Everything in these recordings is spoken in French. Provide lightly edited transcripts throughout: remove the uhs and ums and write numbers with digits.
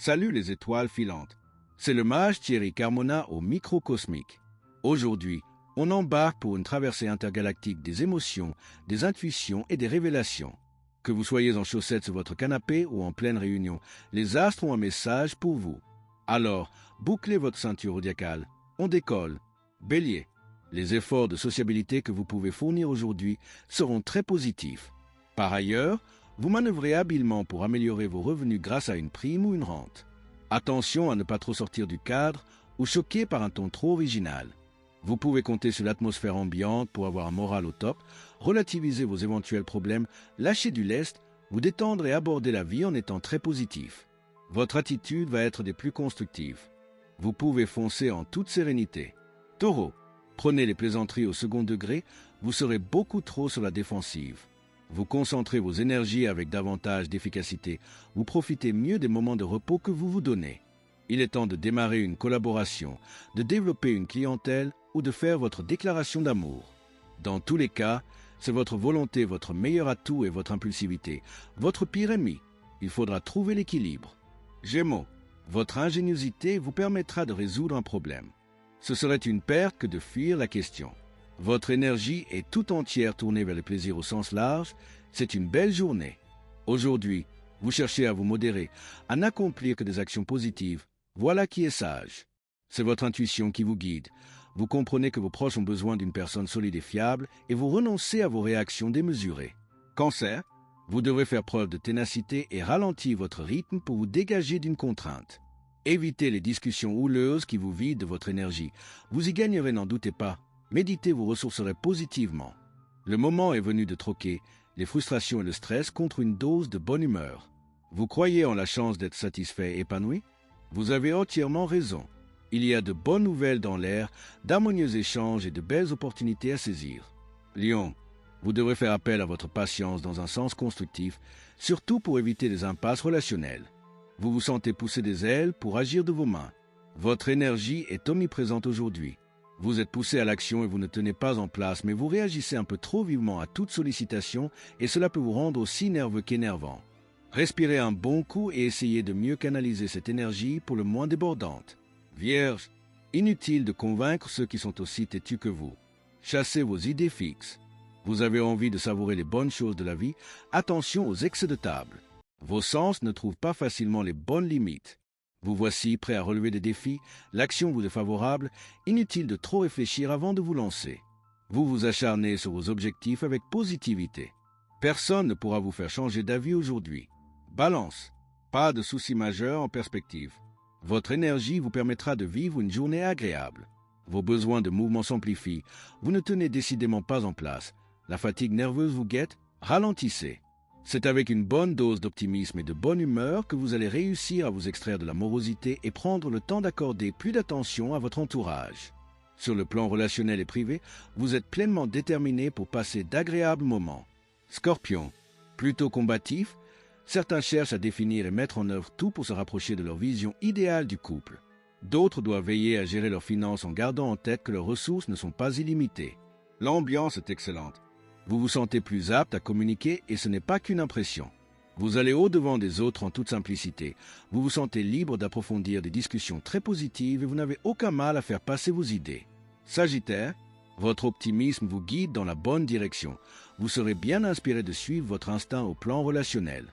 Salut les étoiles filantes. C'est le mage Thierry Carmona au microcosmique. Aujourd'hui, on embarque pour une traversée intergalactique des émotions, des intuitions et des révélations. Que vous soyez en chaussettes sur votre canapé ou en pleine réunion, les astres ont un message pour vous. Alors, bouclez votre ceinture zodiacale. On décolle. Bélier. Les efforts de sociabilité que vous pouvez fournir aujourd'hui seront très positifs. Par ailleurs, vous manœuvrez habilement pour améliorer vos revenus grâce à une prime ou une rente. Attention à ne pas trop sortir du cadre ou choquer par un ton trop original. Vous pouvez compter sur l'atmosphère ambiante pour avoir un moral au top, relativiser vos éventuels problèmes, lâcher du lest, vous détendre et aborder la vie en étant très positif. Votre attitude va être des plus constructives. Vous pouvez foncer en toute sérénité. Taureau, prenez les plaisanteries au second degré, vous serez beaucoup trop sur la défensive. Vous concentrez vos énergies avec davantage d'efficacité, vous profitez mieux des moments de repos que vous vous donnez. Il est temps de démarrer une collaboration, de développer une clientèle ou de faire votre déclaration d'amour. Dans tous les cas, c'est votre volonté, votre meilleur atout et votre impulsivité, votre pire ennemi. Il faudra trouver l'équilibre. Gémeaux, votre ingéniosité vous permettra de résoudre un problème. Ce serait une perte que de fuir la question. Votre énergie est tout entière tournée vers le plaisir au sens large. C'est une belle journée. Aujourd'hui, vous cherchez à vous modérer, à n'accomplir que des actions positives. Voilà qui est sage. C'est votre intuition qui vous guide. Vous comprenez que vos proches ont besoin d'une personne solide et fiable et vous renoncez à vos réactions démesurées. Cancer, vous devrez faire preuve de ténacité et ralentir votre rythme pour vous dégager d'une contrainte. Évitez les discussions houleuses qui vous vident de votre énergie. Vous y gagnerez, n'en doutez pas. Méditer vous ressourcerait positivement. Le moment est venu de troquer les frustrations et le stress contre une dose de bonne humeur. Vous croyez en la chance d'être satisfait et épanoui? Vous avez entièrement raison. Il y a de bonnes nouvelles dans l'air, d'harmonieux échanges et de belles opportunités à saisir. Lion, vous devrez faire appel à votre patience dans un sens constructif, surtout pour éviter les impasses relationnelles. Vous vous sentez pousser des ailes pour agir de vos mains. Votre énergie est omniprésente aujourd'hui. Vous êtes poussé à l'action et vous ne tenez pas en place, mais vous réagissez un peu trop vivement à toute sollicitation et cela peut vous rendre aussi nerveux qu'énervant. Respirez un bon coup et essayez de mieux canaliser cette énergie pour le moins débordante. Vierge, inutile de convaincre ceux qui sont aussi têtus que vous. Chassez vos idées fixes. Vous avez envie de savourer les bonnes choses de la vie, attention aux excès de table. Vos sens ne trouvent pas facilement les bonnes limites. Vous voici prêt à relever des défis, l'action vous est favorable, inutile de trop réfléchir avant de vous lancer. Vous vous acharnez sur vos objectifs avec positivité. Personne ne pourra vous faire changer d'avis aujourd'hui. Balance, pas de soucis majeurs en perspective. Votre énergie vous permettra de vivre une journée agréable. Vos besoins de mouvement s'amplifient, vous ne tenez décidément pas en place. La fatigue nerveuse vous guette, ralentissez. C'est avec une bonne dose d'optimisme et de bonne humeur que vous allez réussir à vous extraire de la morosité et prendre le temps d'accorder plus d'attention à votre entourage. Sur le plan relationnel et privé, vous êtes pleinement déterminé pour passer d'agréables moments. Scorpion, plutôt combatif, certains cherchent à définir et mettre en œuvre tout pour se rapprocher de leur vision idéale du couple. D'autres doivent veiller à gérer leurs finances en gardant en tête que leurs ressources ne sont pas illimitées. L'ambiance est excellente. Vous vous sentez plus apte à communiquer et ce n'est pas qu'une impression. Vous allez au-devant des autres en toute simplicité. Vous vous sentez libre d'approfondir des discussions très positives et vous n'avez aucun mal à faire passer vos idées. Sagittaire, votre optimisme vous guide dans la bonne direction. Vous serez bien inspiré de suivre votre instinct au plan relationnel.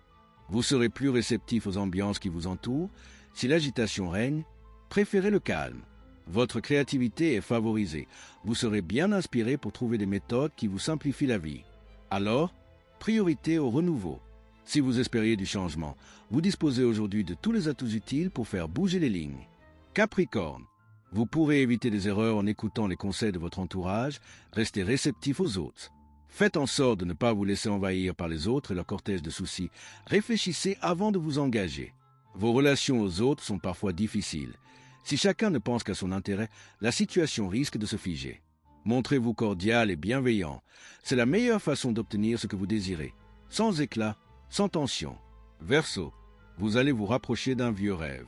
Vous serez plus réceptif aux ambiances qui vous entourent. Si l'agitation règne, préférez le calme. Votre créativité est favorisée. Vous serez bien inspiré pour trouver des méthodes qui vous simplifient la vie. Alors, priorité au renouveau. Si vous espériez du changement, vous disposez aujourd'hui de tous les atouts utiles pour faire bouger les lignes. Capricorne, vous pourrez éviter des erreurs en écoutant les conseils de votre entourage, restez réceptif aux autres. Faites en sorte de ne pas vous laisser envahir par les autres et leur cortège de soucis. Réfléchissez avant de vous engager. Vos relations aux autres sont parfois difficiles. Si chacun ne pense qu'à son intérêt, la situation risque de se figer. Montrez-vous cordial et bienveillant. C'est la meilleure façon d'obtenir ce que vous désirez. Sans éclat, sans tension. Verseau, vous allez vous rapprocher d'un vieux rêve.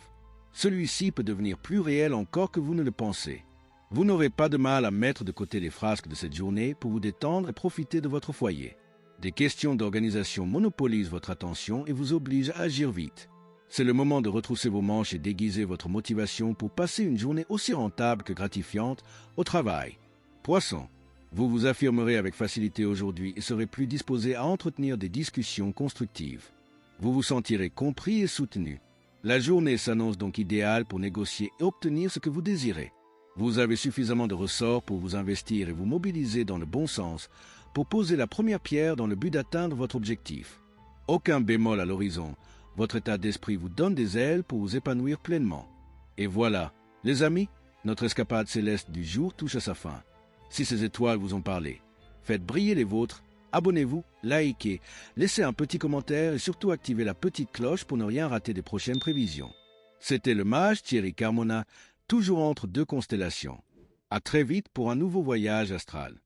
Celui-ci peut devenir plus réel encore que vous ne le pensez. Vous n'aurez pas de mal à mettre de côté les frasques de cette journée pour vous détendre et profiter de votre foyer. Des questions d'organisation monopolisent votre attention et vous obligent à agir vite. C'est le moment de retrousser vos manches et d'aiguiser votre motivation pour passer une journée aussi rentable que gratifiante au travail. Poisson, vous vous affirmerez avec facilité aujourd'hui et serez plus disposé à entretenir des discussions constructives. Vous vous sentirez compris et soutenu. La journée s'annonce donc idéale pour négocier et obtenir ce que vous désirez. Vous avez suffisamment de ressorts pour vous investir et vous mobiliser dans le bon sens pour poser la première pierre dans le but d'atteindre votre objectif. Aucun bémol à l'horizon. Votre état d'esprit vous donne des ailes pour vous épanouir pleinement. Et voilà, les amis, notre escapade céleste du jour touche à sa fin. Si ces étoiles vous ont parlé, faites briller les vôtres, abonnez-vous, likez, laissez un petit commentaire et surtout activez la petite cloche pour ne rien rater des prochaines prévisions. C'était le mage Thierry Carmona, toujours entre deux constellations. À très vite pour un nouveau voyage astral.